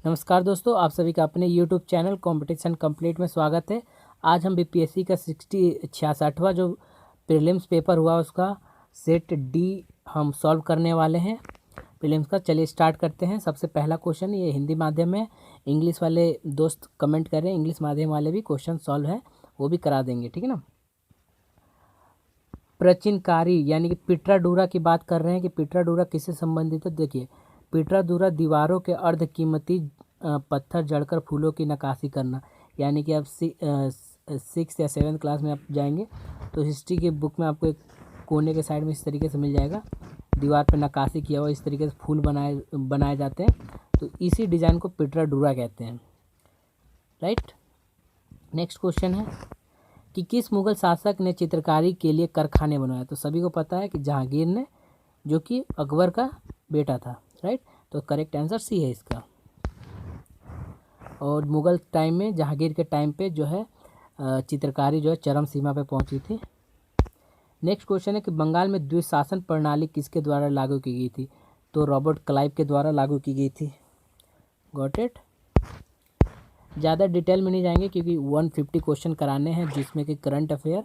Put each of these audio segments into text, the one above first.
नमस्कार दोस्तों, आप सभी का अपने YouTube चैनल कंपटीशन कंप्लीट में स्वागत है। आज हम बीपीएससी का 66वां जो प्रीलिम्स पेपर हुआ उसका सेट डी हम सॉल्व करने वाले हैं प्रीलिम्स का। चलिए स्टार्ट करते हैं। सबसे पहला क्वेश्चन ये हिंदी माध्यम में, इंग्लिश वाले दोस्त कमेंट करें, इंग्लिश माध्यम वाले भी क्वेश्चन सॉल्व है वो भी करा देंगे, ठीक है ना। प्राचीनकारी यानी कि पिटराडूरा की बात कर रहे हैं कि पिटराडूरा किससे संबंधित है। देखिए, पिटराडूरा दीवारों के अर्ध कीमती पत्थर जड़कर फूलों की नक्काशी करना, यानी कि आप 6 या 7 क्लास में आप जाएंगे तो हिस्ट्री के बुक में आपको एक कोने के साइड में इस तरीके से मिल जाएगा, दीवार पर नक्काशी किया हुआ इस तरीके से फूल बनाए जाते हैं, तो इसी डिज़ाइन को पिटराडूरा कहते हैं, राइट। नेक्स्ट क्वेश्चन है कि किस मुगल शासक ने चित्रकारी के लिए कारखाने बनवाए। तो सभी को पता है कि जहांगीर ने, जो कि अकबर का बेटा था, राइट। तो करेक्ट आंसर सी है इसका। और मुगल टाइम में, जहांगीर के टाइम पे जो है चित्रकारी जो है चरम सीमा पे पहुंची थी। नेक्स्ट क्वेश्चन है कि बंगाल में द्विशासन प्रणाली किसके द्वारा लागू की गई थी। तो रॉबर्ट क्लाइव के द्वारा लागू की गई थी। Got it. ज़्यादा डिटेल में नहीं जाएंगे क्योंकि 150 क्वेश्चन कराने हैं, जिसमें कि करंट अफेयर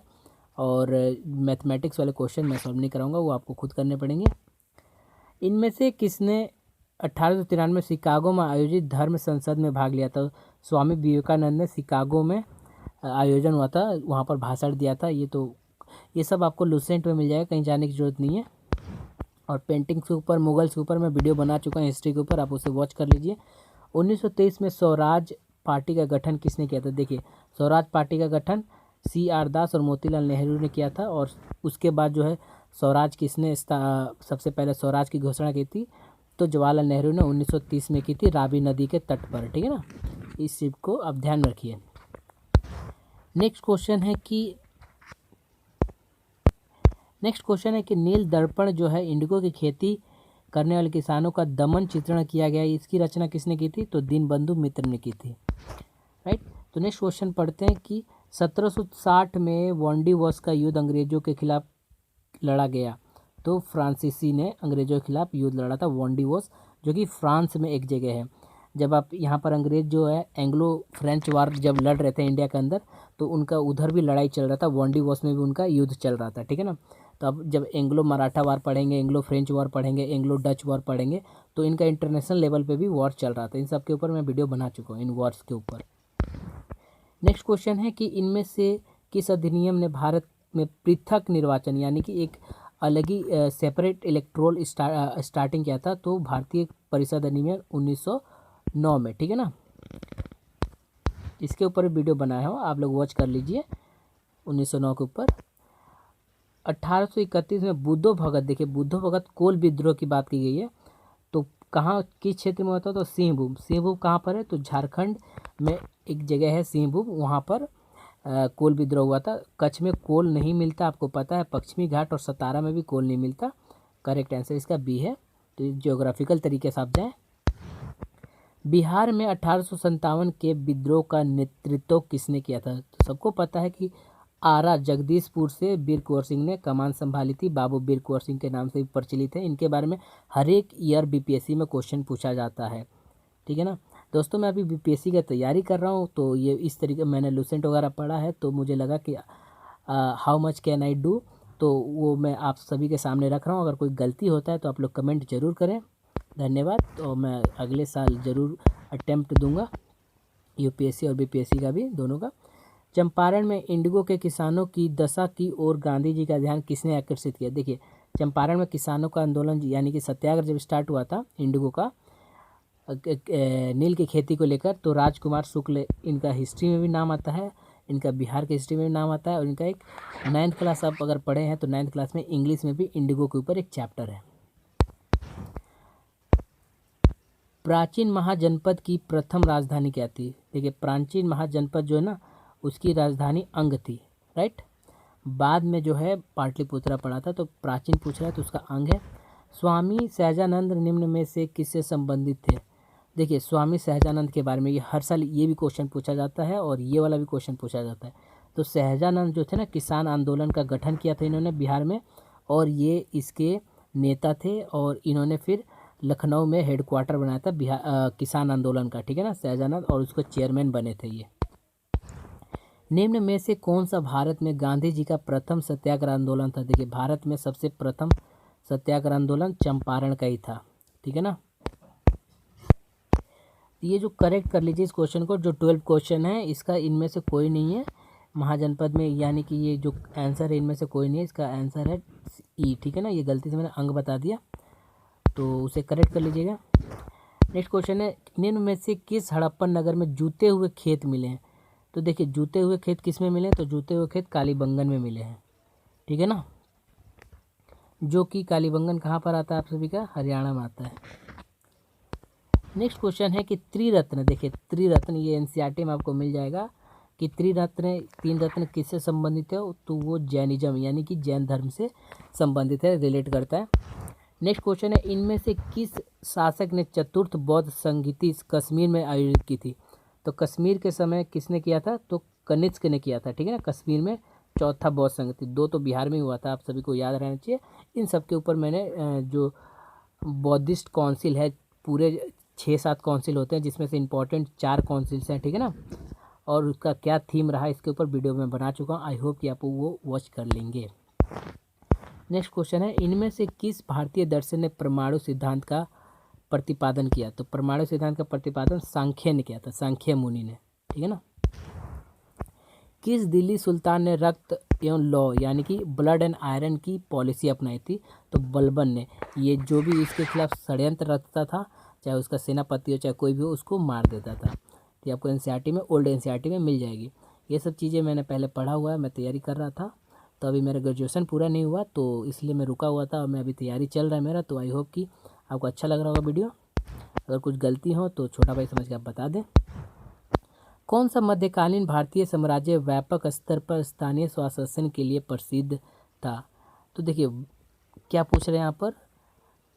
और मैथमेटिक्स वाले क्वेश्चन मैं सॉल्व नहीं कराऊंगा, वो आपको खुद करने पड़ेंगे। इनमें से किसने 1893 में शिकागो में आयोजित धर्म संसद में भाग लिया था। स्वामी विवेकानंद ने शिकागो में आयोजन हुआ था, वहाँ पर भाषण दिया था। ये सब आपको लुसेंट में मिल जाएगा, कहीं जाने की ज़रूरत नहीं है। और पेंटिंग्स के ऊपर, मुगल्स के ऊपर मैं वीडियो बना चुका हूँ हिस्ट्री के ऊपर, आप उसे वॉच कर लीजिए। 1923 में स्वराज पार्टी का गठन किसने किया था। देखिए, स्वराज पार्टी का गठन CR दास और मोतीलाल नेहरू ने किया था। और उसके बाद जो है स्वराज किसने सबसे पहले स्वराज की घोषणा की थी, तो जवाहरलाल नेहरू ने 1930 में की थी, रावी नदी के तट पर, ठीक है ना। इस चीज़ को आप ध्यान में रखिए। नेक्स्ट क्वेश्चन है कि नील दर्पण जो है इंडिगो की खेती करने वाले किसानों का दमन चित्रण किया गया है, इसकी रचना किसने की थी। तो दीनबंधु मित्र ने की थी, राइट। तो नेक्स्ट क्वेश्चन पढ़ते हैं कि 1760 में वॉन्डीवॉस का युद्ध अंग्रेजों के खिलाफ लड़ा गया। तो फ्रांसीसी ने अंग्रेजों के खिलाफ युद्ध लड़ा था, वॉन्डीवॉस, जो कि फ्रांस में एक जगह है। जब आप यहाँ पर अंग्रेज जो है एंग्लो फ्रेंच वार जब लड़ रहे थे इंडिया के अंदर, तो उनका उधर भी लड़ाई चल रहा था, वॉन्डीवॉस में भी उनका युद्ध चल रहा था, ठीक है ना। तो अब जब एंग्लो मराठा वार पढ़ेंगे, एंग्लो फ्रेंच वार पढ़ेंगे, एंग्लो डच वार पढ़ेंगे, तो इनका इंटरनेशनल लेवल पे भी वॉर चल रहा था। इन सब के ऊपर मैं वीडियो बना चुका हूँ, इन वॉर्स के ऊपर। नेक्स्ट क्वेश्चन है कि इनमें से किस अधिनियम ने भारत में पृथक निर्वाचन यानी कि एक अलग ही सेपरेट इलेक्टोरल स्टार्टिंग किया था। तो भारतीय परिषद अधिनियम 1909 में, ठीक है ना। इसके ऊपर वीडियो बनाया हो, आप लोग वॉच कर लीजिए 1909 के ऊपर। 1831 में बुद्धो भगत, देखिए बुद्धो भगत कोल विद्रोह की बात की गई है। तो कहाँ, किस क्षेत्र में होता है। तो सिंहभूम। सिंहभूम कहाँ पर है। तो झारखंड में एक जगह है सिंहभूम, वहाँ पर कोल विद्रोह हुआ था। कच्छ में कोल नहीं मिलता, आपको पता है। पश्चिमी घाट और सतारा में भी कोल नहीं मिलता। करेक्ट आंसर इसका बी है। तो जियोग्राफिकल तरीके से आप जाएँ। बिहार में 1857 के विद्रोह का नेतृत्व किसने किया था। तो सबको पता है कि आरा जगदीशपुर से वीर कुंवर सिंह ने कमान संभाली थी, बाबू वीर कुंवर सिंह के नाम से भी प्रचलित है। इनके बारे में हर एक ईयर बीपीएससी में क्वेश्चन पूछा जाता है, ठीक है ना। दोस्तों, मैं अभी बीपीएससी की तैयारी कर रहा हूँ, तो ये इस तरीके मैंने लुसेंट वगैरह पढ़ा है, तो मुझे लगा कि how much can I do, तो वो मैं आप सभी के सामने रख रहा हूँ। अगर कोई गलती होता है तो आप लोग कमेंट जरूर करें। धन्यवाद। तो मैं अगले साल ज़रूर अटेम्प्ट दूंगा, यूपीएससी और बीपीएससी का भी, दोनों का। चंपारण में इंडिगो के किसानों की दशा की ओर गांधी जी का ध्यान किसने आकर्षित किया। देखिए, चंपारण में किसानों का आंदोलन यानी कि सत्याग्रह जब स्टार्ट हुआ था इंडिगो का, नील की खेती को लेकर, तो राजकुमार शुक्ल, इनका हिस्ट्री में भी नाम आता है, इनका बिहार के हिस्ट्री में भी नाम आता है। और इनका एक 9th क्लास आप अगर पढ़े हैं तो 9th क्लास में इंग्लिश में भी इंडिगो के ऊपर एक चैप्टर है। प्राचीन महाजनपद की प्रथम राजधानी क्या थी। देखिए, प्राचीन महाजनपद जो है ना, उसकी राजधानी अंग थी, राइट। बाद में जो है पाटलिपुत्रा पड़ा था, तो प्राचीन पूछ रहा है तो उसका अंग है। स्वामी सहजानंद निम्न में से किससे संबंधित थे। देखिए, स्वामी सहजानंद के बारे में ये हर साल ये भी क्वेश्चन पूछा जाता है और ये वाला भी क्वेश्चन पूछा जाता है। तो सहजानंद जो थे ना, किसान आंदोलन का गठन किया था इन्होंने बिहार में, और ये इसके नेता थे। और इन्होंने फिर लखनऊ में हेडक्वार्टर बनाया था बिहार किसान आंदोलन का, ठीक है ना, शाहजहां, और उसको चेयरमैन बने थे ये। निम्न में से कौन सा भारत में गांधी जी का प्रथम सत्याग्रह आंदोलन था? देखिए भारत में सबसे प्रथम सत्याग्रह आंदोलन चंपारण का ही था, ठीक है ना। ये जो करेक्ट कर लीजिए इस क्वेश्चन को, जो 12 क्वेश्चन है इसका इनमें से कोई नहीं है महाजनपद में, यानी कि ये जो आंसर है इनमें से कोई नहीं है, इसका आंसर है ई, ठीक है ना। ये गलती से मैंने अंक बता दिया तो उसे करेक्ट कर लीजिएगा। नेक्स्ट क्वेश्चन है निम्न में से किस हड़प्पन नगर में जूते हुए खेत मिले हैं? तो देखिए जूते हुए खेत किस में मिले हैं? तो जूते हुए खेत कालीबंगन में मिले हैं, ठीक है ना, जो कि कालीबंगन कहाँ पर आता है आप सभी का? हरियाणा में आता है। नेक्स्ट क्वेश्चन है कि त्रिरत्न, देखिए त्रिरत्न ये एनसीईआरटी में आपको मिल जाएगा कि त्रिरत्न, तीन रत्न किससे संबंधित है? तो वो जैनिज्म यानी कि जैन धर्म से संबंधित है, रिलेट करता है। नेक्स्ट क्वेश्चन है इनमें से किस शासक ने चतुर्थ बौद्ध संगीति कश्मीर में आयोजित की थी? तो कश्मीर के समय किसने किया था? तो कनिष्क ने किया था, ठीक है ना। कश्मीर में चौथा बौद्ध संगीति, 2 तो बिहार में ही हुआ था, आप सभी को याद रहना चाहिए। इन सब के ऊपर मैंने जो बौद्धिस्ट काउंसिल है, पूरे 6-7 काउंसिल होते हैं जिसमें से इंपॉर्टेंट 4 काउंसिल्स हैं, ठीक है ना, और उसका क्या थीम रहा इसके ऊपर वीडियो में बना चुका हूँ, आई होप कि आप वो वॉच कर लेंगे। नेक्स्ट क्वेश्चन है इनमें से किस भारतीय दर्शन ने परमाणु सिद्धांत का प्रतिपादन किया? तो परमाणु सिद्धांत का प्रतिपादन सांख्य ने किया था, सांख्य मुनि ने, ठीक है ना। किस दिल्ली सुल्तान ने रक्त एवं लौ यानी कि ब्लड एंड आयरन की पॉलिसी अपनाई थी? तो बलबन ने। ये जो भी इसके खिलाफ षड्यंत्र रचता था, चाहे उसका सेनापति हो चाहे कोई भी हो, उसको मार देता था। तो आपको एनसीईआरटी में, ओल्ड एनसीईआरटी में मिल जाएगी। ये सब चीज़ें मैंने पहले पढ़ा हुआ है, मैं तैयारी कर रहा था, तो अभी मेरा ग्रेजुएशन पूरा नहीं हुआ तो इसलिए मैं रुका हुआ था, और मैं अभी तैयारी चल रहा है मेरा। तो आई होप कि आपको अच्छा लग रहा होगा वीडियो। अगर कुछ गलती हो तो छोटा भाई समझ के आप बता दें। कौन सा मध्यकालीन भारतीय साम्राज्य व्यापक स्तर पर स्थानीय स्वशासन के लिए प्रसिद्ध था? तो देखिए क्या पूछ रहे हैं यहाँ पर,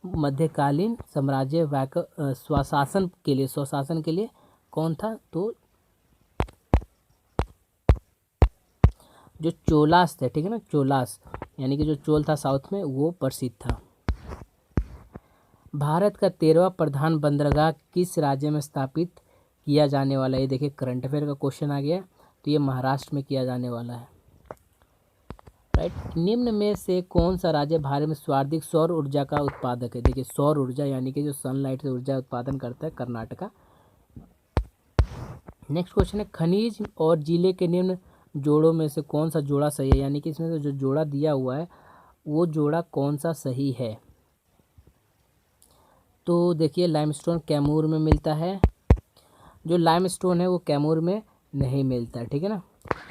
मध्यकालीन साम्राज्य स्वशासन के लिए कौन था? तो जो चोलास थे, ठीक है ना, चोलास यानी कि जो चोल था साउथ में, वो प्रसिद्ध था। भारत का 13वां प्रधान बंदरगाह किस राज्य में स्थापित किया जाने वाला है? ये देखिए करंट अफेयर का क्वेश्चन आ गया, तो ये महाराष्ट्र में किया जाने वाला है, राइट। निम्न में से कौन सा राज्य भारत में सर्वाधिक सौर ऊर्जा का उत्पादक है? देखिए सौर ऊर्जा यानी कि जो सनलाइट से ऊर्जा उत्पादन करता है, कर्नाटका। नेक्स्ट क्वेश्चन है खनिज और जिले के निम्न जोड़ों में से कौन सा जोड़ा सही है? यानी कि इसमें से जो जोड़ा दिया हुआ है वो जोड़ा कौन सा सही है? तो देखिए लाइमस्टोन कैमूर में मिलता है, जो लाइमस्टोन है वो कैमूर में नहीं मिलता है, ठीक है ना।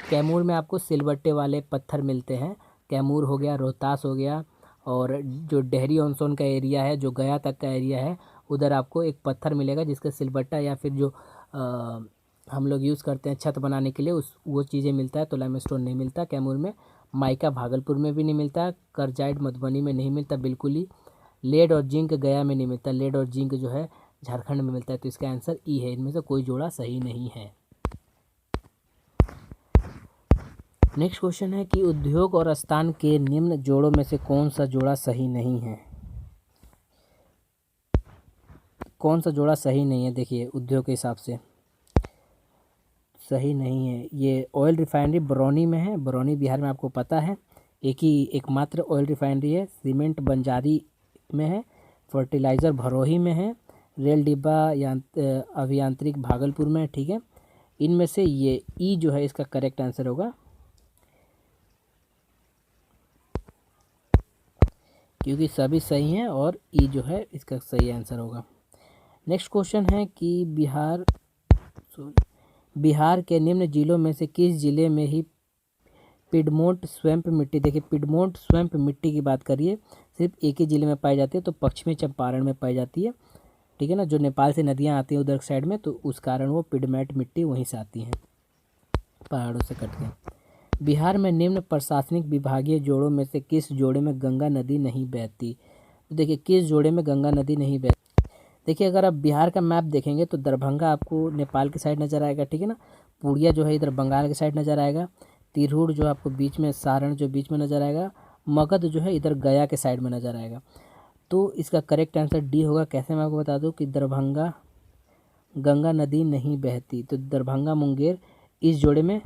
कैमूर में आपको सिलवट्टे वाले पत्थर मिलते हैं, कैमूर हो गया, रोहतास हो गया, और जो डेहरी ऑनसोन का एरिया है, जो गया तक का एरिया है, उधर आपको एक पत्थर मिलेगा जिसका सिलबट्टा या फिर जो हम लोग यूज़ करते हैं छत बनाने के लिए, वो चीज़ें मिलता है। तो लाइमस्टोन नहीं मिलता कैमूर में। माइका भागलपुर में भी नहीं मिलता, करजाइट मधुबनी में नहीं मिलता बिल्कुल ही, लेड और जिंक गया में नहीं मिलता, लेड और जिंक जो है झारखंड में मिलता है। तो इसका आंसर ई है, इनमें से कोई जोड़ा सही नहीं है। नेक्स्ट क्वेश्चन है कि उद्योग और स्थान के निम्न जोड़ों में से कौन सा जोड़ा सही नहीं है? कौन सा जोड़ा सही नहीं है? देखिए उद्योग के हिसाब से सही नहीं है। ये ऑयल रिफाइनरी बरौनी में है, बरौनी बिहार में आपको पता है, एकमात्र ऑयल रिफाइनरी है। सीमेंट बंजारी में है, फर्टिलाइज़र भरोही में है, रेल डिब्बा अभियांत्रिक भागलपुर में है, ठीक है। इनमें से ये ई जो है इसका करेक्ट आंसर होगा, क्योंकि सभी सही हैं और ई जो है इसका सही आंसर होगा। नेक्स्ट क्वेश्चन है कि बिहार के निम्न जिलों में से किस जिले में ही पिडमोंट स्वैम्प मिट्टी, देखिए पिडमोंट स्वैम्प मिट्टी की बात करिए, सिर्फ एक ही जिले में पाई जाती है, तो पश्चिमी चंपारण में पाई जाती है, ठीक है ना। जो नेपाल से नदियाँ आती हैं उधर साइड में, तो उस कारण वो पिडमेट मिट्टी वहीं से आती हैं, पहाड़ों से कट के। बिहार में निम्न प्रशासनिक विभागीय जोड़ों में से किस जोड़े में गंगा नदी नहीं बहती? तो देखिए किस जोड़े में गंगा नदी नहीं बहती, देखिए अगर आप बिहार का मैप देखेंगे तो दरभंगा आपको नेपाल की साइड नज़र आएगा, ठीक है ना। पूर्णिया जो है इधर बंगाल की साइड नज़र आएगा, तिरहुर जो आपको बीच में, सारण जो बीच में नज़र आएगा, मगध जो है इधर गया के साइड में नज़र आएगा। तो इसका करेक्ट आंसर डी होगा। कैसे मैं आपको बता दूं कि दरभंगा गंगा नदी नहीं बहती, तो दरभंगा मुंगेर इस जोड़े में,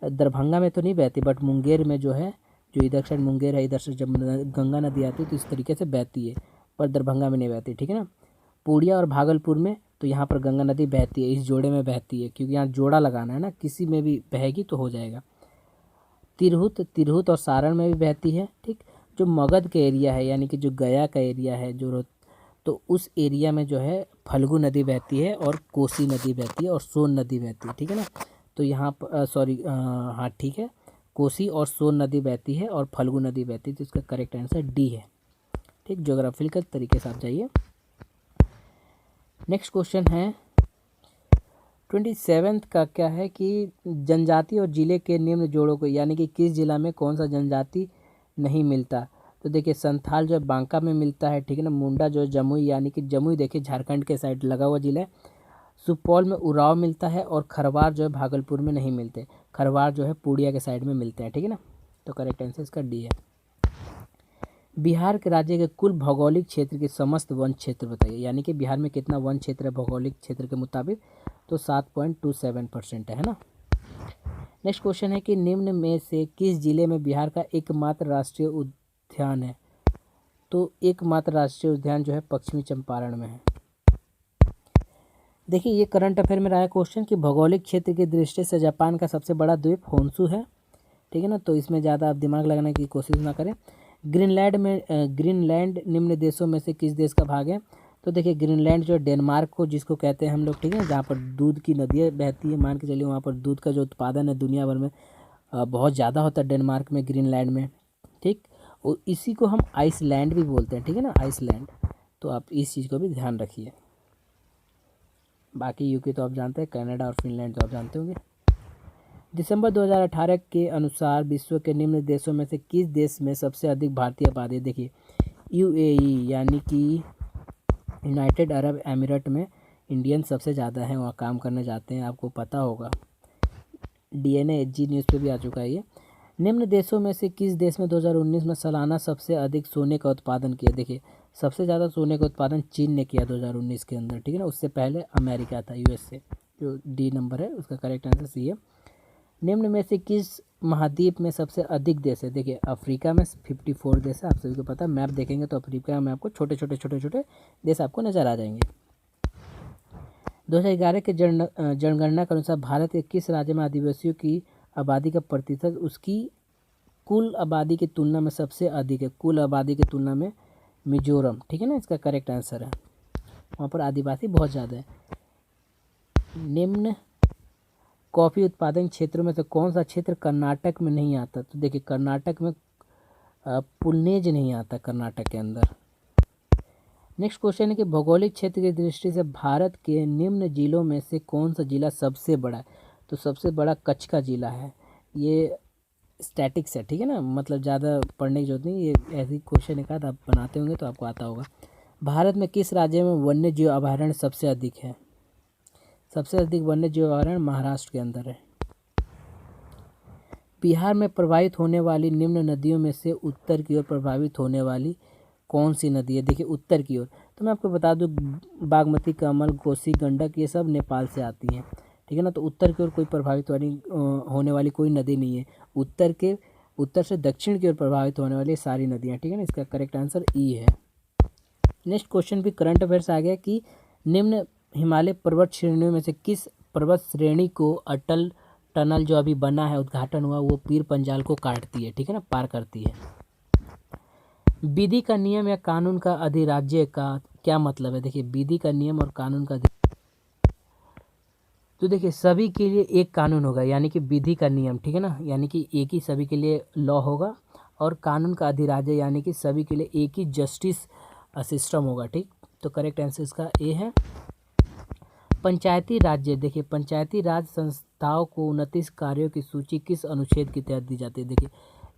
दरभंगा में तो नहीं बहती बट मुंगेर में जो है, जो इधर साइड मुंगेर है, इधर से जब गंगा नदी आती है तो इस तरीके से बहती है, पर दरभंगा में नहीं बहती, ठीक है ना। पूर्णिया और भागलपुर में तो यहाँ पर गंगा नदी बहती है, इस जोड़े में बहती है, क्योंकि यहाँ जोड़ा लगाना है ना, किसी में भी बहेगी तो हो जाएगा। तिरहुत और सारण में भी बहती है, ठीक। जो मगध का एरिया है यानी कि जो गया का एरिया है, जो तो उस एरिया में जो है फल्गु नदी बहती है और कोसी नदी बहती है और सोन नदी बहती है, ठीक है ना। तो यहाँ पर हाँ ठीक है, कोसी और सोन नदी बहती है और फल्गु नदी बहती है, तो इसका करेक्ट आंसर डी है, ठीक। ज्योग्राफिकल तरीके से आप जाइए। नेक्स्ट क्वेश्चन है 27 का क्या है कि जनजाति और जिले के निम्न जोड़ों को, यानी कि किस जिला में कौन सा जनजाति नहीं मिलता। तो देखिए संथाल जो है बांका में मिलता है, ठीक है ना। मुंडा जो है जमुई, यानी कि जमुई देखिए झारखंड के साइड लगा हुआ जिला है। सुपौल में उराव मिलता है और खरवार जो है भागलपुर में नहीं मिलते, खरवार जो है पूर्णिया के साइड में मिलते हैं, ठीक है ना। तो करेक्ट आंसर इसका डी है। बिहार के राज्य के कुल भौगोलिक क्षेत्र के समस्त वन क्षेत्र बताइए, यानी कि बिहार में कितना वन क्षेत्र है भौगोलिक क्षेत्र के मुताबिक, तो 7.27% है ना। नेक्स्ट क्वेश्चन है कि निम्न में से किस जिले में बिहार का एकमात्र राष्ट्रीय उद्यान है। तो एकमात्र राष्ट्रीय उद्यान जो है पश्चिमी चंपारण में है। देखिए ये करंट अफेयर में रहा है क्वेश्चन कि भौगोलिक क्षेत्र की दृष्टि से जापान का सबसे बड़ा द्वीप होन्शु है, ठीक है ना। तो इसमें ज़्यादा आप दिमाग लगाने की कोशिश ना करें। ग्रीनलैंड निम्न देशों में से किस देश का भाग है। तो देखिए ग्रीनलैंड जो डेनमार्क को जिसको कहते हैं हम लोग, ठीक है, जहाँ पर दूध की नदियाँ बहती है, मान के चलिए वहाँ पर दूध का जो उत्पादन है दुनिया भर में बहुत ज़्यादा होता है डेनमार्क में, ग्रीनलैंड में, ठीक। और इसी को हम आइसलैंड भी बोलते हैं, ठीक है ना, आइसलैंड। तो आप इस चीज़ को भी ध्यान रखिए। बाकी यूके तो आप जानते हैं, कनाडा और फिनलैंड तो आप जानते होंगे। दिसंबर 2018 के अनुसार विश्व के निम्न देशों में से किस देश में सबसे अधिक भारतीय आबादी। देखिए यूएई यानी कि यूनाइटेड अरब एमिरेट में इंडियन सबसे ज़्यादा हैं, वहाँ काम करने जाते हैं, आपको पता होगा, DNA जी न्यूज़ पे भी आ चुका है ये। निम्न देशों में से किस देश में 2019 में सालाना सबसे अधिक सोने का उत्पादन किया। देखिए सबसे ज़्यादा सोने का उत्पादन चीन ने किया 2019 के अंदर, ठीक है ना। उससे पहले अमेरिका था, USA, जो डी नंबर है उसका करेक्ट आंसर सी है। निम्न में से किस महाद्वीप में सबसे अधिक देश है। देखिए अफ्रीका में 54 देश है, आप सभी को पता है, मैप देखेंगे तो अफ्रीका में आपको छोटे छोटे देश आपको नज़र आ जाएंगे। 2011 के जनगणना के अनुसार भारत के किस राज्य में आदिवासियों की आबादी का प्रतिशत उसकी कुल आबादी की तुलना में सबसे अधिक है। कुल आबादी की तुलना में मिजोरम, ठीक है ना, इसका करेक्ट आंसर है, वहाँ पर आदिवासी बहुत ज़्यादा है। निम्न कॉफ़ी उत्पादन क्षेत्रों में से कौन सा क्षेत्र कर्नाटक में नहीं आता। तो देखिए कर्नाटक में पुलनेज नहीं आता, कर्नाटक के अंदर। नेक्स्ट क्वेश्चन है कि भौगोलिक क्षेत्र की दृष्टि से भारत के निम्न जिलों में से कौन सा जिला सबसे बड़ा है। तो सबसे बड़ा कच्छ का जिला है। ये स्टैटिक्स है, ठीक है ना, मतलब ज़्यादा पढ़ने की जरूरत नहीं, ये ऐसी क्वेश्चन एक आध आप बनाते होंगे तो आपको आता होगा। भारत में किस राज्य में वन्य जीव अभयारण्य सबसे अधिक है। सबसे अधिक वन्य जीव अभयारण्य महाराष्ट्र के अंदर है। बिहार में प्रवाहित होने वाली निम्न नदियों में से उत्तर की ओर प्रभावित होने वाली कौन सी नदी है। देखिए उत्तर की ओर, तो मैं आपको बता दूं बागमती, कमल, कोसी, गंडक ये सब नेपाल से आती हैं, ठीक है ना। तो उत्तर की ओर कोई प्रभावित होने वाली कोई नदी नहीं है। उत्तर से दक्षिण की ओर प्रभावित होने वाली सारी नदियाँ, ठीक है ना। इसका करेक्ट आंसर ई है। नेक्स्ट क्वेश्चन भी करंट अफेयर्स आ गया कि निम्न हिमालय पर्वत श्रेणियों में से किस पर्वत श्रेणी को अटल टनल जो अभी बना है, उद्घाटन हुआ, वो पीर पंजाल को काटती है, ठीक है ना, पार करती है। विधि का नियम या कानून का अधिराज्य का क्या मतलब है। देखिए विधि का नियम और कानून का, तो देखिए सभी के लिए एक कानून होगा, यानी कि विधि का नियम, ठीक है ना, यानी कि एक ही सभी के लिए लॉ होगा। और कानून का अधिराज्य यानी कि सभी के लिए एक ही जस्टिस सिस्टम होगा, ठीक। तो करेक्ट आंसर इसका ए है। पंचायती राज्य, देखिए पंचायती राज संस्थाओं को 29 कार्यों की सूची किस अनुच्छेद के तहत दी जाती है। देखिए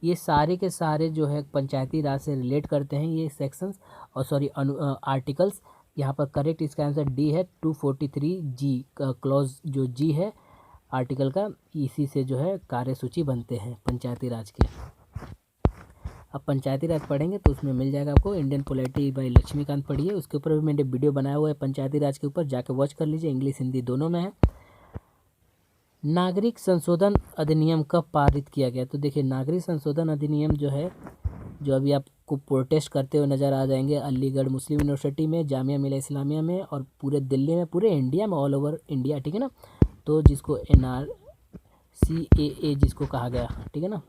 ये सारे के सारे जो है पंचायती राज से रिलेट करते हैं ये सेक्शंस और आर्टिकल्स। यहाँ पर करेक्ट इसका आंसर डी है। 243 जी का क्लॉज जो जी है आर्टिकल का, इसी से जो है कार्य सूची बनते हैं पंचायती राज के। अब पंचायती राज पढ़ेंगे तो उसमें मिल जाएगा आपको। इंडियन पॉलिटी बाय लक्ष्मीकांत पढ़िए, उसके ऊपर भी मैंने वीडियो बनाया हुआ है पंचायती राज के ऊपर, जाके वॉच कर लीजिए, इंग्लिश हिंदी दोनों में है। नागरिक संशोधन अधिनियम कब पारित किया गया? तो देखिए नागरिक संशोधन अधिनियम जो है, जो अभी आपको प्रोटेस्ट करते हुए नज़र आ जाएंगे अलीगढ़ मुस्लिम यूनिवर्सिटी में, जामिया मिलिया इस्लामिया में, और पूरे दिल्ली में, पूरे इंडिया में, ऑल ओवर इंडिया, ठीक है ना। तो जिसको NRCAA जिसको कहा गया, ठीक है ना।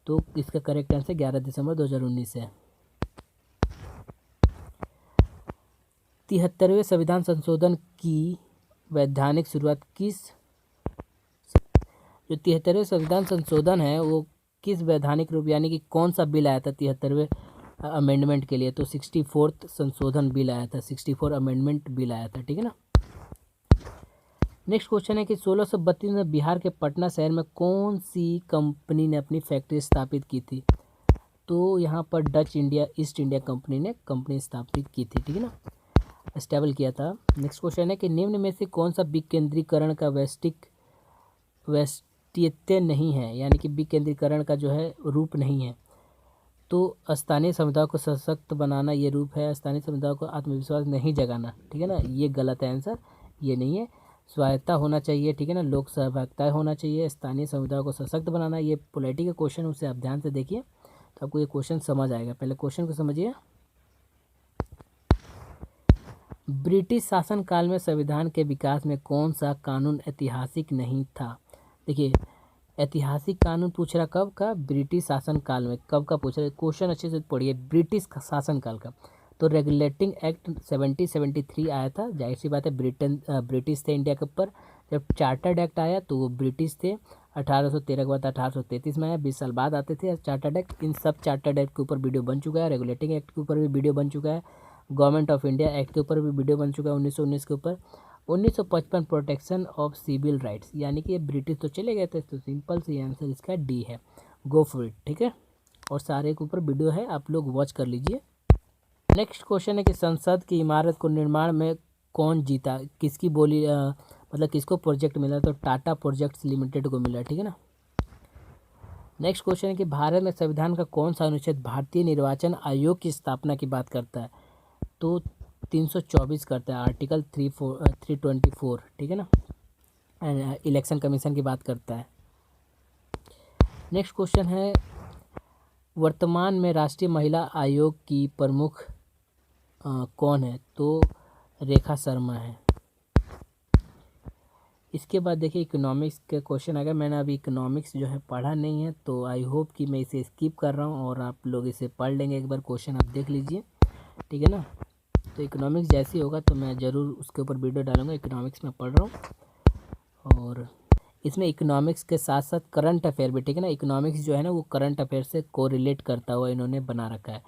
तो इसका करेक्ट आंसर 11 दिसंबर 2019 है। 73वें संविधान संशोधन की वैधानिक शुरुआत किस, जो 73वें संविधान संशोधन है वो किस वैधानिक रूप यानी कि कौन सा बिल आया था 73वें अमेंडमेंट के लिए? तो 64th संशोधन बिल आया था, 64 अमेंडमेंट बिल आया था, ठीक है ना। नेक्स्ट क्वेश्चन है कि 1632 में बिहार के पटना शहर में कौन सी कंपनी ने अपनी फैक्ट्री स्थापित की थी? तो यहाँ पर Dutch India east India company ने कंपनी स्थापित की थी, ठीक है ना, स्टेबल किया था। नेक्स्ट क्वेश्चन है कि निम्न में से कौन सा विकेंद्रीकरण का वैशिष्ट्य नहीं है, यानी कि विकेंद्रीकरण का जो है रूप नहीं है? तो स्थानीय समुदाय को सशक्त बनाना ये रूप है, स्थानीय समुदाय को आत्मविश्वास नहीं जगाना, ठीक है ना, ये गलत है आंसर, ये नहीं है। स्वायत्ता होना चाहिए, ठीक है ना, लोक सहभागिता होना चाहिए, स्थानीय समुदाय को सशक्त बनाना, ये पॉलिटी के क्वेश्चन, उसे आप ध्यान से देखिए तो आपको ये क्वेश्चन समझ आएगा। पहले क्वेश्चन को समझिए। ब्रिटिश शासन काल में संविधान के विकास में कौन सा कानून ऐतिहासिक नहीं था? देखिए ऐतिहासिक कानून पूछ रहा कब का? ब्रिटिश शासन काल में। कब का पूछ रहा है क्वेश्चन, अच्छे से पढ़िए, ब्रिटिश शासन काल का। तो रेगुलेटिंग एक्ट 1773 आया था, जाहिर सी बात है ब्रिटिश थे इंडिया के ऊपर। जब चार्टर्ड एक्ट आया तो वो ब्रिटिश थे, 1813 के बाद 1833 में आया, 20 साल बाद आते थे चार्टर्ड एक्ट। इन सब चार्टर्ड एक्ट के ऊपर वीडियो बन चुका है, रेगुलेटिंग एक्ट के ऊपर भी वीडियो बन चुका है, गवर्नमेंट ऑफ इंडिया एक्ट के ऊपर भी वीडियो बन चुका है 1919 के ऊपर। 1955 प्रोटेक्शन ऑफ सिविल राइट्स, यानी कि ये ब्रिटिश तो चले गए थे, तो सिंपल सी आंसर इसका डी है, गो फॉर इट, ठीक है। और सारे के ऊपर वीडियो है, आप लोग वॉच कर लीजिए। नेक्स्ट क्वेश्चन है कि संसद की इमारत को निर्माण में कौन जीता, किसकी बोली मतलब किसको प्रोजेक्ट मिला? तो टाटा प्रोजेक्ट्स लिमिटेड को मिला, ठीक है ना। नेक्स्ट क्वेश्चन है कि भारत में संविधान का कौन सा अनुच्छेद भारतीय निर्वाचन आयोग की स्थापना की बात करता है? तो 324 करता है, आर्टिकल 324, ठीक है ना, इलेक्शन कमीशन की बात करता है। नेक्स्ट क्वेश्चन है वर्तमान में राष्ट्रीय महिला आयोग की प्रमुख कौन है? तो रेखा शर्मा है। इसके बाद देखिए इकोनॉमिक्स के क्वेश्चन, अगर मैंने अभी इकोनॉमिक्स जो है पढ़ा नहीं है तो आई होप कि मैं इसे स्किप कर रहा हूँ और आप लोग इसे पढ़ लेंगे, एक बार क्वेश्चन आप देख लीजिए, ठीक है ना। तो इकोनॉमिक्स जैसे ही होगा तो मैं ज़रूर उसके ऊपर वीडियो डालूंगा। इकोनॉमिक्स में पढ़ रहा हूँ और इसमें इकोनॉमिक्स के साथ साथ करंट अफेयर भी, ठीक है ना। इकोनॉमिक्स जो है ना वो करंट अफेयर से कोरिलेट करता हुआ इन्होंने बना रखा है,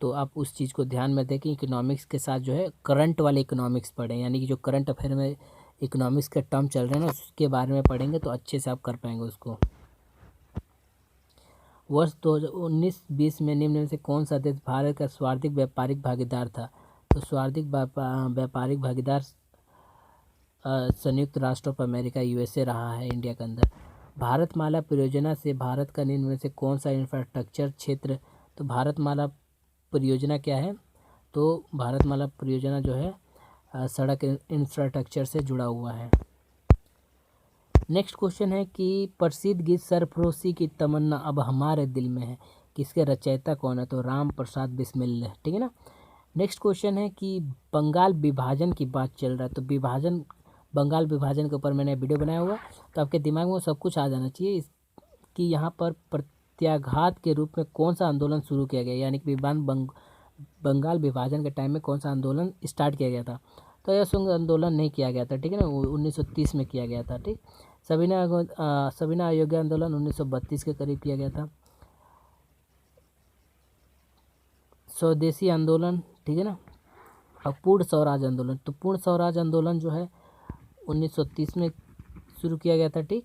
तो आप उस चीज़ को ध्यान में देखें। इकोनॉमिक्स के साथ जो है करंट वाले इकोनॉमिक्स पढ़ें, यानी कि जो करंट अफेयर में इकोनॉमिक्स के टर्म चल रहे हैं ना उसके बारे में पढ़ेंगे तो अच्छे से आप कर पाएंगे उसको। वर्ष 2019-20 में निम्न में से कौन सा देश भारत का सर्वाधिक व्यापारिक भागीदार था? तो सर्वाधिक व्यापारिक भागीदार संयुक्त राष्ट्र ऑफ अमेरिका USA रहा है इंडिया के अंदर। भारतमाला परियोजना से भारत का निम्न में से कौन सा इंफ्रास्ट्रक्चर क्षेत्र? तो भारतमाला परियोजना क्या है? तो भारतमाला परियोजना जो है सड़क इंफ्रास्ट्रक्चर से जुड़ा हुआ है। नेक्स्ट क्वेश्चन है कि प्रसिद्ध गीत सरफरोशी की तमन्ना अब हमारे दिल में है, किसके रचयिता कौन है? तो राम प्रसाद बिस्मिल, ठीक है ना। नेक्स्ट क्वेश्चन है कि बंगाल विभाजन की बात चल रहा है, तो बंगाल विभाजन के ऊपर मैंने वीडियो बनाया हुआ, तो आपके दिमाग में वो सब कुछ आ जाना चाहिए कि यहाँ पर प्रत्याघात के रूप में कौन सा आंदोलन शुरू किया गया, यानी कि बंगाल विभाजन के टाइम में कौन सा आंदोलन स्टार्ट किया गया था? तो यह असहयोग आंदोलन नहीं किया गया था, ठीक है ना, 1930 में किया गया था, ठीक। सविनय अवज्ञा आंदोलन 1932 के करीब किया गया था। स्वदेशी आंदोलन, ठीक है ना, और पूर्ण स्वराज आंदोलन, तो पूर्ण स्वराज आंदोलन जो है 1930 में शुरू किया गया था, ठीक।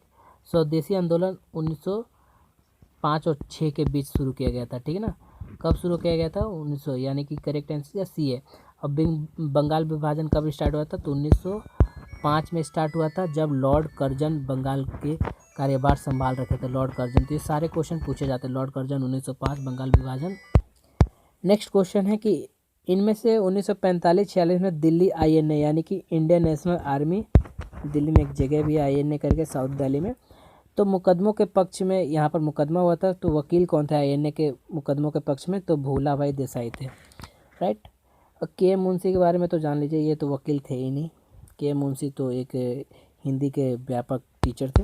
स्वदेशी आंदोलन 1905 और 6 के बीच शुरू किया गया था, ठीक है ना। कब शुरू किया गया था? 1900, यानी कि करेक्ट आंसर सी है। अब बंगाल विभाजन कब स्टार्ट हुआ था? तो 1905 में स्टार्ट हुआ था, जब लॉर्ड कर्जन बंगाल कार्यभार संभाल रखे थे? Lord Curzon. तो ये सारे क्वेश्चन पूछे जाते हैं। लॉर्ड कर्जन 1905 बंगाल विभाजन। नेक्स्ट क्वेश्चन है कि इनमें से 1945-46 में दिल्ली INA यानी कि इंडियन नेशनल आर्मी, दिल्ली में एक जगह भी INA करके साउथ दिल्ली में, तो मुकदमों के पक्ष में यहाँ पर मुकदमा हुआ था, तो वकील कौन था INA के मुकदमों के पक्ष में? तो भूला भाई देसाई थे, राइट। और के मुंशी के बारे में तो जान लीजिए, ये तो वकील थे ही नहीं। के मुंशी तो एक हिंदी के व्यापक टीचर थे।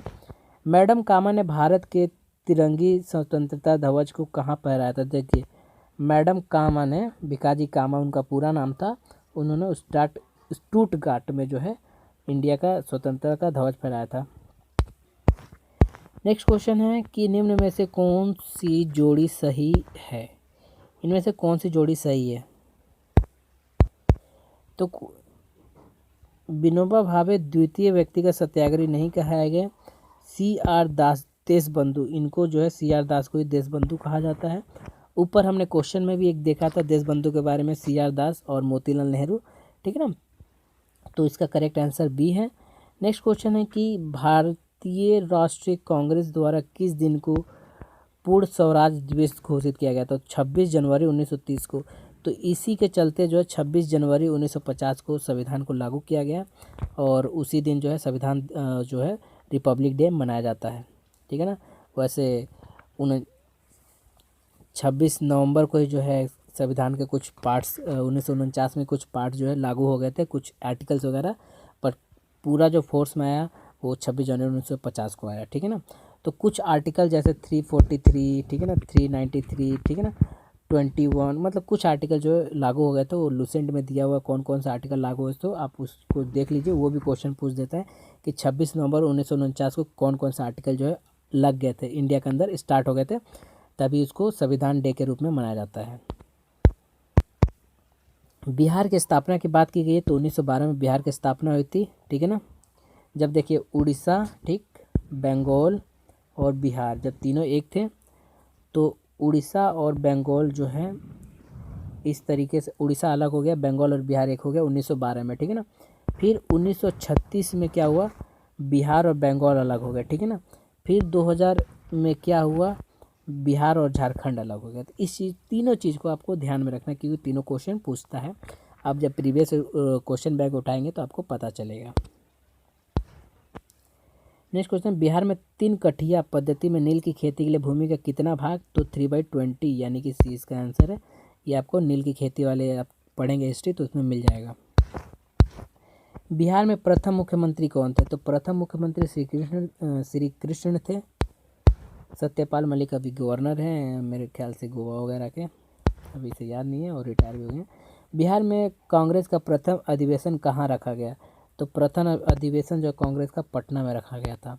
मैडम कामा ने भारत के तिरंगी स्वतंत्रता ध्वज को कहाँ फहराया था? देखिए, मैडम कामा ने, भिकाजी कामा उनका पूरा नाम था, उन्होंने स्टुटगार्ट में जो है इंडिया का स्वतंत्रता का ध्वज फहराया था। नेक्स्ट क्वेश्चन है कि निम्न में से कौन सी जोड़ी सही है? इनमें से कौन सी जोड़ी सही है? तो विनोबा भावे द्वितीय व्यक्तिगत सत्याग्रही नहीं कहा गया। CR दास देशबंधु, इनको जो है CR दास को ही देशबंधु कहा जाता है। ऊपर हमने क्वेश्चन में भी एक देखा था देशबंधु के बारे में, CR दास और मोतीलाल नेहरू, ठीक है ना। तो इसका करेक्ट आंसर बी है। नेक्स्ट क्वेश्चन है कि भारतीय राष्ट्रीय कांग्रेस द्वारा किस दिन को पूर्ण स्वराज दिवस घोषित किया गया था? 26 जनवरी 1930 को। तो इसी के चलते जो है 26 जनवरी 1950 को संविधान को लागू किया गया, और उसी दिन जो है संविधान जो है रिपब्लिक डे मनाया जाता है, ठीक है ना। वैसे 26 नवंबर को ही जो है संविधान के कुछ पार्ट्स 1949 में कुछ पार्ट जो है लागू हो गए थे, कुछ आर्टिकल्स वगैरह, पर पूरा जो फोर्स में आया वो 26 जनवरी 1950 को आया, ठीक है ना। तो कुछ आर्टिकल जैसे 343, ठीक है ना, 393, ठीक है ना, 21, मतलब कुछ आर्टिकल जो है लागू हो गए थे। वो लूसेंट में दिया हुआ कौन कौन सा आर्टिकल लागू हुए, तो आप उसको देख लीजिए। वो भी क्वेश्चन पूछ देता है कि 26 नवंबर 1949 को कौन कौन सा आर्टिकल जो है लग गए थे, इंडिया के अंदर स्टार्ट हो गए थे, तभी उसको संविधान डे के रूप में मनाया जाता है। बिहार की स्थापना की बात की गई है तो 1912 में बिहार की स्थापना हुई थी, ठीक है ना। जब देखिए उड़ीसा, ठीक, बंगाल और बिहार जब तीनों एक थे, तो उड़ीसा और बंगाल जो है इस तरीके से, उड़ीसा अलग हो गया, बंगाल और बिहार एक हो गया 1912 में, ठीक है ना। फिर 1936 में क्या हुआ? बिहार और बंगाल अलग हो गए, ठीक है ना। फिर 2000 में क्या हुआ? बिहार और झारखंड अलग हो गया। तो इस चीज़, तीनों चीज़ को आपको ध्यान में रखना, क्योंकि तीनों क्वेश्चन पूछता है। आप जब प्रीवियस क्वेश्चन बैंक उठाएंगे तो आपको पता चलेगा। नेक्स्ट क्वेश्चन, बिहार में 3 कठिया पद्धति में नील की खेती के लिए भूमि का कितना भाग? तो 3/20 यानी कि सी इसका आंसर है। ये आपको नील की खेती वाले आप पढ़ेंगे हिस्ट्री तो उसमें मिल जाएगा। बिहार में प्रथम मुख्यमंत्री कौन थे? तो प्रथम मुख्यमंत्री श्री कृष्ण थे। सत्यपाल मलिक अभी गवर्नर हैं मेरे ख्याल से गोवा वगैरह के, अभी से याद नहीं है, और रिटायर भी हो गए। बिहार में कांग्रेस का प्रथम अधिवेशन कहाँ रखा गया? तो प्रथम अधिवेशन जो कांग्रेस का पटना में रखा गया था।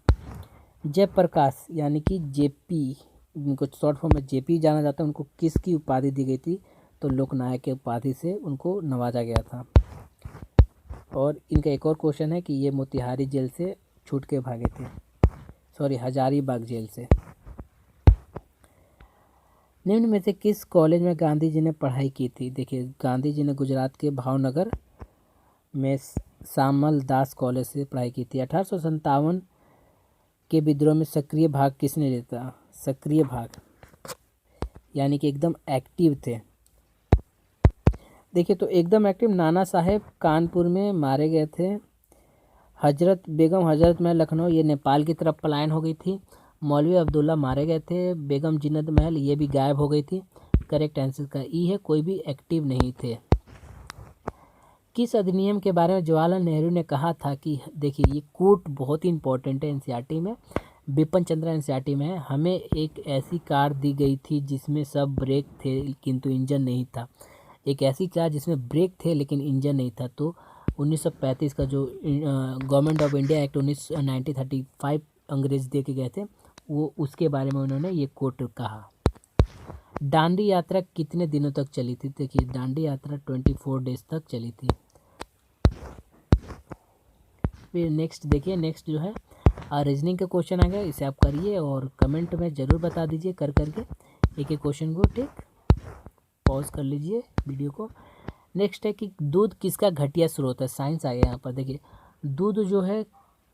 जयप्रकाश यानी कि JP, इनको शॉर्ट फॉर्म में JP जाना जाता है, उनको किसकी उपाधि दी गई थी? तो लोकनायक की उपाधि से उनको नवाजा गया था। और इनका एक और क्वेश्चन है कि ये मोतिहारी जेल से छूट के भागे थे, सॉरी हजारीबाग जेल से। निम्न में से किस कॉलेज में गांधी जी ने पढ़ाई की थी? देखिए, गांधी जी ने गुजरात के भावनगर में श्यामल दास कॉलेज से पढ़ाई की थी। 1857 के विद्रोह में सक्रिय भाग किसने लिया था? सक्रिय भाग यानी कि एकदम एक्टिव थे। देखिए, तो एकदम एक्टिव नाना साहेब कानपुर में मारे गए थे। हजरत बेगम हजरत महल लखनऊ, ये नेपाल की तरफ पलायन हो गई थी। मौलवी अब्दुल्ला मारे गए थे। बेगम जिन्नत महल, ये भी गायब हो गई थी। करेक्ट आंसर का ई है, कोई भी एक्टिव नहीं थे। किस अधिनियम के बारे में जवाहरलाल नेहरू ने कहा था कि, देखिए ये कोट बहुत ही इंपॉर्टेंट है एनसीईआरटी में, बिपिन चंद्र एनसीईआरटी में है, हमें एक ऐसी कार दी गई थी जिसमें सब ब्रेक थे किंतु इंजन नहीं था। एक ऐसी कार जिसमें ब्रेक थे लेकिन इंजन नहीं था। तो 1935 का जो गवर्नमेंट ऑफ इंडिया एक्ट 1935 अंग्रेज दे के गए थे, वो उसके बारे में उन्होंने ये कोट कहा। दांडी यात्रा कितने दिनों तक चली थी? देखिए, दांडी यात्रा 24 डेज तक चली थी। फिर नेक्स्ट देखिए, नेक्स्ट जो है रीजनिंग का क्वेश्चन आ गया, इसे आप करिए और कमेंट में ज़रूर बता दीजिए कर करके एक एक क्वेश्चन को, ठीक। पॉज कर लीजिए वीडियो को। नेक्स्ट है कि दूध किसका घटिया स्रोत है? साइंस आ गया यहाँ पर। देखिए, दूध जो है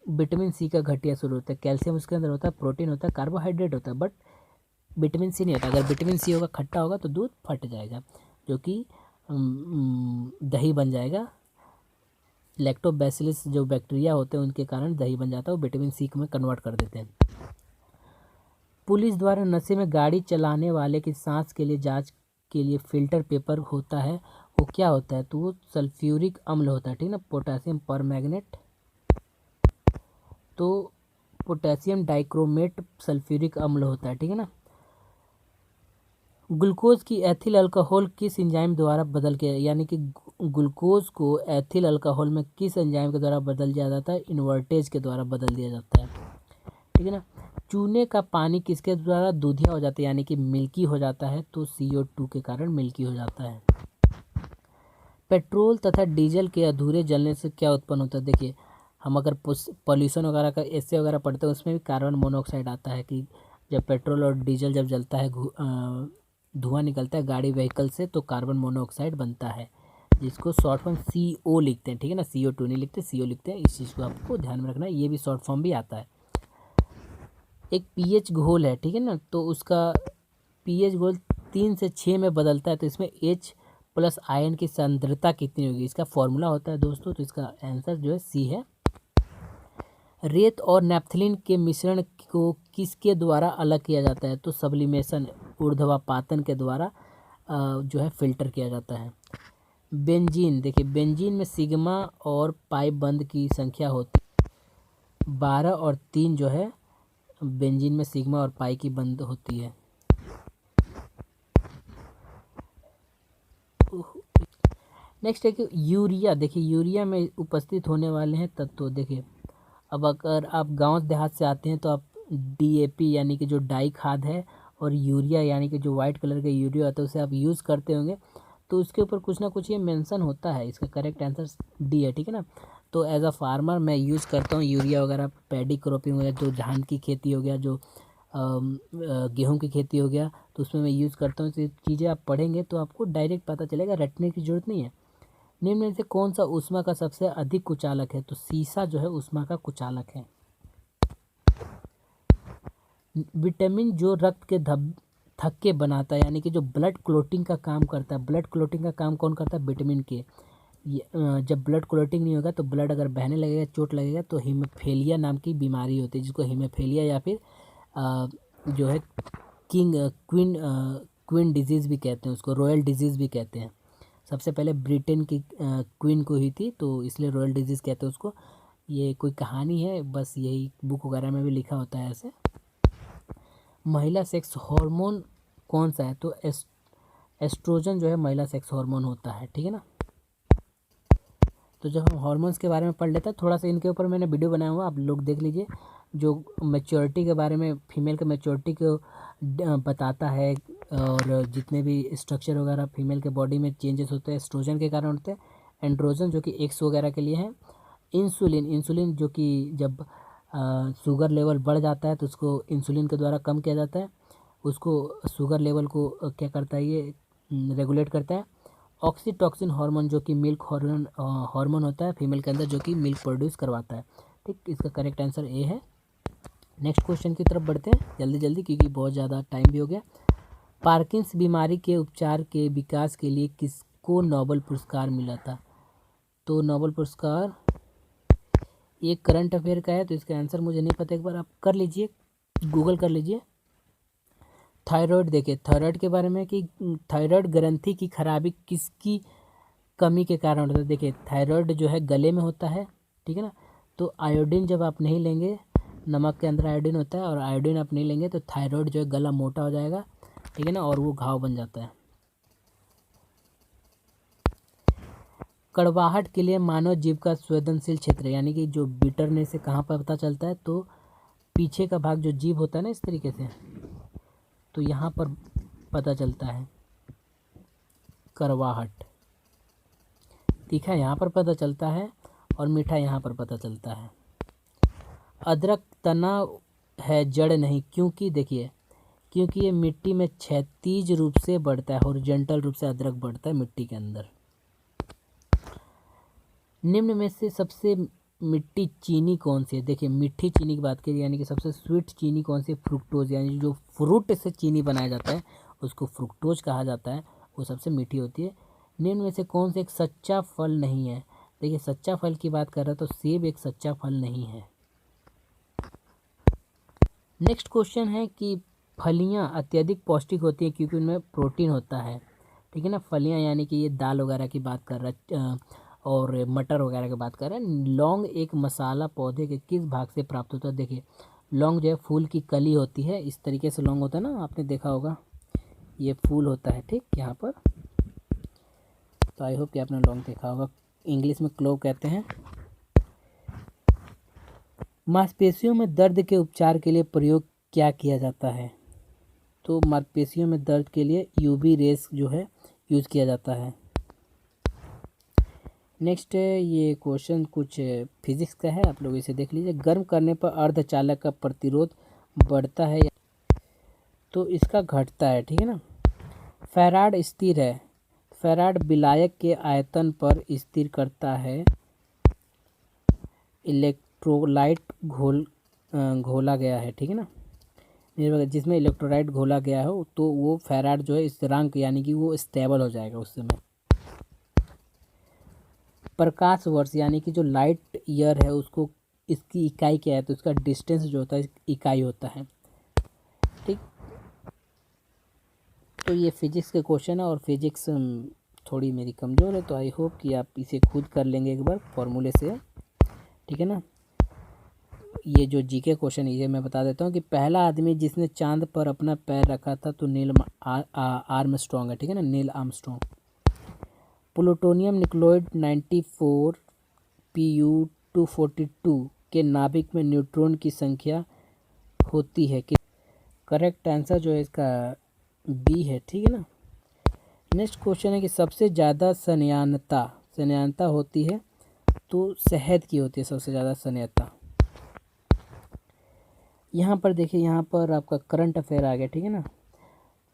विटामिन सी का घटिया स्रोत होता है। कैल्शियम उसके अंदर होता है, प्रोटीन होता है, कार्बोहाइड्रेट होता है, बट विटामिन सी नहीं होता। अगर विटामिन सी होगा, खट्टा होगा तो दूध फट जाएगा, जो कि दही बन जाएगा। लैक्टोबैसिलस जो बैक्टीरिया होते हैं उनके कारण दही बन जाता है, वो विटामिन सी में कन्वर्ट कर देते हैं। पुलिस द्वारा नशे में गाड़ी चलाने वाले की सांस के लिए जांच के लिए फिल्टर पेपर होता है, वो क्या होता है? तो वो सल्फ्यूरिक अम्ल होता है, ठीक है ना, पोटेशियम परमैंगनेट। तो पोटेशियम डाइक्रोमेट सल्फ्यूरिक अम्ल होता है, ठीक है ना। ग्लूकोज की एथिल अल्कोहल किस एंजाइम द्वारा बदल के, यानी कि ग्लूकोज को एथिल अल्कोहल में किस एंजाइम के द्वारा बदल दिया जाता है? इन्वर्टेज के द्वारा बदल दिया जाता है, ठीक है ना। चूने का पानी किसके द्वारा दूधिया हो जाता है, यानी कि मिल्की हो जाता है? तो CO2 के कारण मिल्की हो जाता है। पेट्रोल तथा डीजल के अधूरे जलने से क्या उत्पन्न होता है? देखिए, हम अगर पॉल्यूशन वगैरह का एसे वगैरह पढ़ते हैं, उसमें भी कार्बन मोनोऑक्साइड आता है कि जब पेट्रोल और डीजल जब जलता है, धुआं निकलता है गाड़ी व्हीकल से, तो कार्बन मोनोऑक्साइड बनता है, जिसको शॉर्ट फॉर्म CO लिखते हैं, ठीक है ना। CO2 नहीं लिखते, CO लिखते हैं। इस चीज़ को आपको ध्यान में रखना है, ये भी शॉर्ट फॉर्म भी आता है। एक pH घोल है, ठीक है ना, तो उसका pH घोल 3 से 6 में बदलता है, तो इसमें H+ आयन की सांद्रता कितनी होगी? इसका फॉर्मूला होता है दोस्तों, तो इसका आंसर जो है C है। रेत और नैप्थलीन के मिश्रण को किसके द्वारा अलग किया जाता है? तो सब्लिमेशन, ऊर्ध्वापातन के द्वारा जो है फिल्टर किया जाता है। बेंजीन, देखिए बेंजीन में सिग्मा और पाई बंद की संख्या होती 12 और 3 जो है बेंजीन में सिग्मा और पाई की बंद होती है। नेक्स्ट है कि यूरिया, देखिए यूरिया में उपस्थित होने वाले हैं तत्व। देखिए, अब अगर आप गांव देहात से आते हैं तो आप DAP यानी कि जो डाई खाद है, और यूरिया यानी कि जो वाइट कलर का यूरिया होता है, उसे आप यूज़ करते होंगे, तो उसके ऊपर कुछ ना कुछ ये मेंशन होता है। इसका करेक्ट आंसर D है, ठीक है ना। तो एज अ फार्मर मैं यूज़ करता हूँ यूरिया वगैरह, पैडी क्रॉपिंग वगैरह, जो धान की खेती हो गया, जो गेहूं की खेती हो गया, तो उसमें मैं यूज़ करता हूँ। तो चीज़ें आप पढ़ेंगे तो आपको डायरेक्ट पता चलेगा, रटने की जरूरत नहीं है। निम्न में से कौन सा ऊष्मा का सबसे अधिक कुचालक है? तो सीसा जो है ऊष्मा का कुचालक है। विटामिन जो रक्त के थक्के बनाता है, यानी कि जो ब्लड क्लोटिंग का काम करता है, ब्लड क्लोटिंग का काम कौन करता है? विटामिन के। जब ब्लड क्लोटिंग नहीं होगा तो ब्लड अगर बहने लगेगा, चोट लगेगा, तो हीमोफीलिया नाम की बीमारी होती है, जिसको हीमोफीलिया या फिर जो है क्वीन डिजीज़ भी कहते हैं, उसको रॉयल डिजीज़ भी कहते हैं। सबसे पहले ब्रिटेन की क्वीन को हुई थी, तो इसलिए रॉयल डिजीज़ कहते हैं उसको। ये कोई कहानी है, बस यही बुक वगैरह में भी लिखा होता है ऐसे। महिला सेक्स हार्मोन कौन सा है? तो एस्ट्रोजन जो है महिला सेक्स हार्मोन होता है, ठीक है ना। तो जब हम हार्मोन्स के बारे में पढ़ लेते हैं, थोड़ा सा इनके ऊपर मैंने वीडियो बनाया हुआ, आप लोग देख लीजिए, जो मैच्योरिटी के बारे में, फीमेल के मैच्योरिटी को बताता है, और जितने भी स्ट्रक्चर वगैरह फीमेल के बॉडी में चेंजेस होते हैं एस्ट्रोजन के कारण होते हैं। एंड्रोजन जो कि एक्स वगैरह के लिए है। इंसुलिन जो कि जब शुगर लेवल बढ़ जाता है तो उसको इंसुलिन के द्वारा कम किया जाता है, उसको शुगर लेवल को क्या करता है, ये रेगुलेट करता है। ऑक्सीटॉक्सिन हार्मोन जो कि मिल्क हार्मोन होता है फीमेल के अंदर, जो कि मिल्क प्रोड्यूस करवाता है, ठीक। इसका करेक्ट आंसर ए है। नेक्स्ट क्वेश्चन की तरफ बढ़ते हैं जल्दी जल्दी, क्योंकि बहुत ज़्यादा टाइम भी हो गया। पार्किंस बीमारी के उपचार के विकास के लिए किसको नोबेल पुरस्कार मिला था? तो नोबेल पुरस्कार ये करंट अफेयर का है, तो इसका आंसर मुझे नहीं पता, एक बार आप कर लीजिए, गूगल कर लीजिए। थायराइड, देखिए थायराइड के बारे में कि थायराइड ग्रंथि की खराबी किसकी कमी के कारण होता है? देखिए थायराइड जो है गले में होता है, ठीक है ना। तो आयोडीन जब आप नहीं लेंगे, नमक के अंदर आयोडीन होता है, और आयोडीन आप नहीं लेंगे तो थायराइड जो है गला मोटा हो जाएगा, ठीक है ना, और वो घाव बन जाता है। कड़वाहट के लिए मानव जीव का संवेदनशील क्षेत्र, यानी कि जो बिटरनेस से कहाँ पर पता चलता है? तो पीछे का भाग जो जीभ होता है ना, इस तरीके से, तो यहाँ पर पता चलता है कड़वाहट। तीखा यहाँ पर पता चलता है, और मीठा यहाँ पर पता चलता है। अदरक तना है, जड़ नहीं, क्योंकि देखिए, क्योंकि ये मिट्टी में क्षैतिज रूप से बढ़ता है, हॉरिजॉन्टल रूप से अदरक बढ़ता है मिट्टी के अंदर। निम्न में से सबसे मिट्टी चीनी कौन सी है? देखिए मीठी चीनी की बात करिए यानी कि सबसे स्वीट चीनी कौन सी? फ्रुक्टोज, यानी जो फ्रूट से चीनी बनाया जाता है उसको फ्रुक्टोज कहा जाता है, वो सबसे मीठी होती है। निम्न में से कौन सा एक सच्चा फल नहीं है? देखिए सच्चा फल की बात कर रहा है तो सेब एक सच्चा फल नहीं है। नेक्स्ट क्वेश्चन है कि फलियां अत्यधिक पौष्टिक होती हैं क्योंकि उनमें प्रोटीन होता है, ठीक है ना। फलियां यानी कि ये दाल वगैरह की बात कर रहा है और मटर वगैरह की बात कर रहे हैं। लौंग एक मसाला पौधे के किस भाग से प्राप्त होता है? देखिए लौंग जो है फूल की कली होती है, इस तरीके से लौंग होता है ना, आपने देखा होगा ये फूल होता है, ठीक यहाँ पर। तो आई होप कि आपने लौंग देखा होगा, इंग्लिश में क्लोव कहते हैं। मांसपेशियों में दर्द के उपचार के लिए प्रयोग क्या किया जाता है? तो मांसपेशियों में दर्द के लिए यूवी रेस जो है यूज़ किया जाता है। नेक्स्ट ये क्वेश्चन कुछ फिजिक्स का है, आप लोग इसे देख लीजिए। गर्म करने पर अर्धचालक का प्रतिरोध बढ़ता है तो इसका घटता है, ठीक है ना। फैराड स्थिर है, फैराड विलायक के आयतन पर स्थिर करता है इलेक्ट्रोलाइट घोला गया है, ठीक है ना। जिसमें इलेक्ट्रोलाइट घोला गया हो तो वो फैराड जो है स्थिरांक यानी कि वो स्टेबल हो जाएगा उस समय। प्रकाश वर्ष यानी कि जो लाइट ईयर है उसको इसकी इकाई क्या है? तो इसका डिस्टेंस जो होता है इकाई होता है, ठीक। तो ये फिजिक्स के क्वेश्चन है और फिजिक्स थोड़ी मेरी कमज़ोर है, तो आई होप कि आप इसे खुद कर लेंगे एक बार फॉर्मूले से, ठीक है ना। ये जो जीके क्वेश्चन है ये मैं बता देता हूँ कि पहला आदमी जिसने चांद पर अपना पैर रखा था तो नील आर्मस्ट्रॉन्ग है, ठीक है ना, नील आर्मस्ट्रॉन्ग। प्लूटोनियम निक्लोइड 94 Pu242 के नाभिक में न्यूट्रॉन की संख्या होती है कि? करेक्ट आंसर जो है इसका बी है, ठीक है ना। नेक्स्ट क्वेश्चन है कि सबसे ज़्यादा सनयानता होती है तो शहद की होती है सबसे ज़्यादा सनयानता। यहाँ पर देखिए, यहाँ पर आपका करंट अफेयर आ गया, ठीक है ना।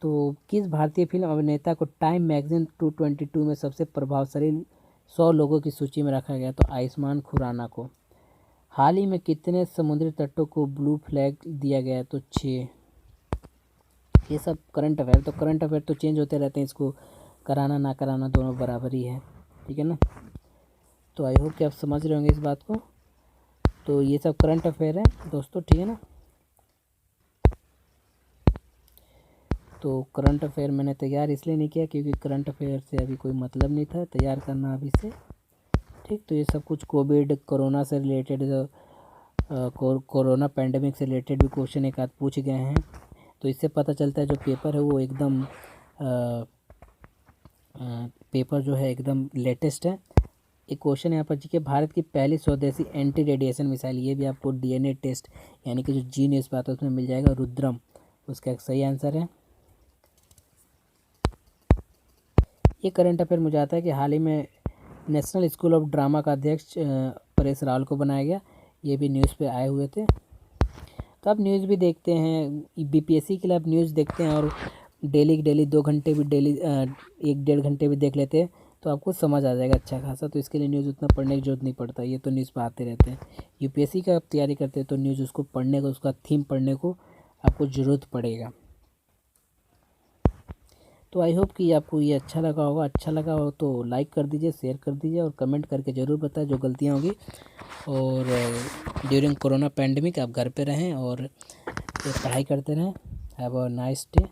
तो किस भारतीय फिल्म अभिनेता को टाइम मैगजीन 222 में सबसे प्रभावशाली 100 लोगों की सूची में रखा गया? तो आयुष्मान खुराना को। हाल ही में कितने समुद्री तटों को ब्लू फ्लैग दिया गया? तो 6। ये सब करंट अफेयर, तो करंट अफेयर तो चेंज होते रहते हैं, इसको कराना ना कराना दोनों बराबर ही है, ठीक है ना। तो आई होप कि आप समझ रहे होंगे इस बात को। तो ये सब करंट अफेयर है दोस्तों, ठीक है ना। तो करंट अफेयर मैंने तैयार इसलिए नहीं किया क्योंकि करंट अफेयर से अभी कोई मतलब नहीं था तैयार करना अभी से, ठीक। तो ये सब कुछ कोविड कोरोना से रिलेटेड, कोरोना पैंडेमिक से रिलेटेड भी क्वेश्चन एक आध पूछ गए हैं, तो इससे पता चलता है जो पेपर है वो एकदम पेपर जो है एकदम लेटेस्ट है। एक क्वेश्चन यहाँ पर जी के भारत की पहली स्वदेशी एंटी रेडिएशन मिसाइल, ये भी आपको डीएनए टेस्ट यानी कि जो जीन इस बात है उसमें मिल जाएगा, रुद्रम उसका एक सही आंसर है। ये करंट अफेयर मुझे आता है कि हाल ही में नेशनल स्कूल ऑफ ड्रामा का अध्यक्ष परेश रावल को बनाया गया, ये भी न्यूज़ पे आए हुए थे। तो आप न्यूज़ भी देखते हैं, बीपीएससी के लिए आप न्यूज़ देखते हैं और डेली 2 घंटे भी डेली 1-1.5 घंटे भी देख लेते हैं तो आपको समझ आ जाएगा अच्छा खासा। तो इसके लिए न्यूज़ उतना पढ़ने की जरूरत नहीं पड़ता, ये तो न्यूज़ पे आते रहते हैं। यूपीएससी का आप तैयारी करते हैं तो न्यूज़ उसको पढ़ने को, उसका थीम पढ़ने को आपको ज़रूरत पड़ेगा। तो आई होप कि आपको ये अच्छा लगा होगा। अच्छा लगा हो तो लाइक कर दीजिए, शेयर कर दीजिए और कमेंट करके ज़रूर बताएं जो गलतियाँ होंगी। और ड्यूरिंग कोरोना पैंडेमिक आप घर पे रहें और पढ़ाई करते रहें। Have a nice day.